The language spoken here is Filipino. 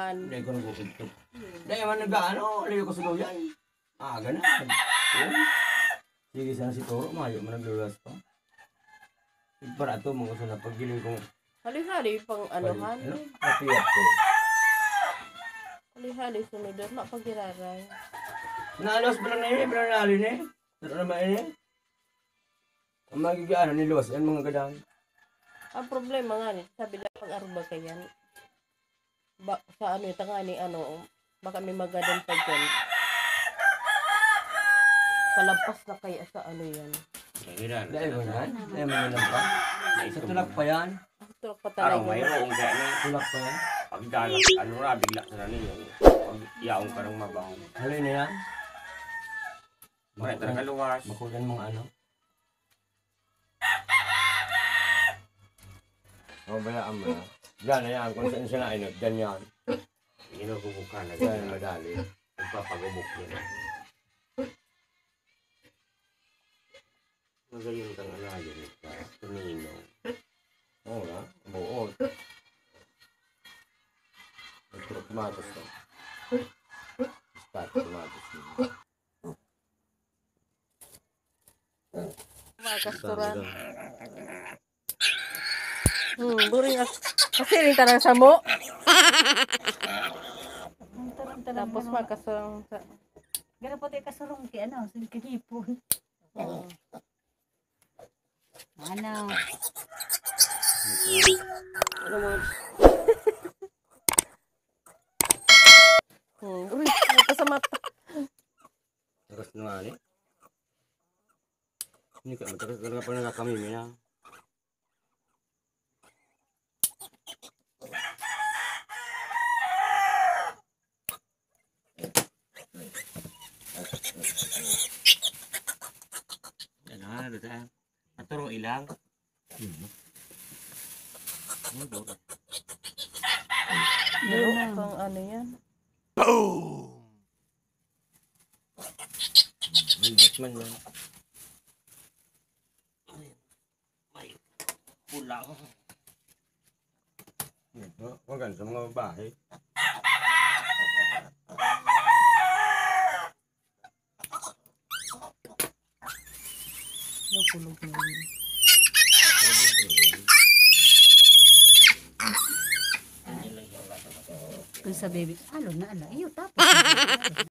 naman. Hindi ko nagpupinto. Dahil man nag-ano, liyo ko sa yan. Ganun. Sige sana si Toro, mayo man naglulas pa. Para ito, mga sana paggiling kong... Hali-hali pang anuhan. Napiyat ko. Hali-hali sunod na pagiraray. Nalos ba lang na yun? Parang nalin eh. Pero naman yun eh. Ang magigaan ni Los, yan mga gadang. Ang problema nga ni, sabi na pag-aruba kayan. Sa ano, tanga ni ano, baka may magadan pa dyan. Palampas na kaya sa ano yan. Dahil ba yan? Dahil mo yan pa? Sa tulak pa yan? Tulak pa Parang talaga. mayroong kaya na. Tulak pa yan? Pagdalas, ano na, bigla sa nanin yung pag-iyaong ka ng mabaho. Halay na yan? Bakit talaga luwas? Makulan mga ano? Bayaan mo na. Diyan na yan, kung saan siya nainag, dyan yan. Ginugubukan na Dyan gano'n. madali. Nagpapagubok yun. Magaling kang alayo nito. Tuninong. Oo na, buod. Nagturok tumatos to. Start tumatos yun. Mga kasturan. Buring kasi rin tarang sa mo. Tapos mga kasturan sa... Gano'n po tayo kasurong kaya ano, sinkinipon. Ano? Ano mo? Uy, nata sa mata. Takas na nga ni. Hindi ka, matakas talaga pa nakakamimi na. Ano na, dito. Maturo ilang. Meron pang ano yan. May Batman yan. Pulang. Huwag ganun sa mga babae. Nakulog na yun. Kung sa baby, alo na ala. Iyo tapos.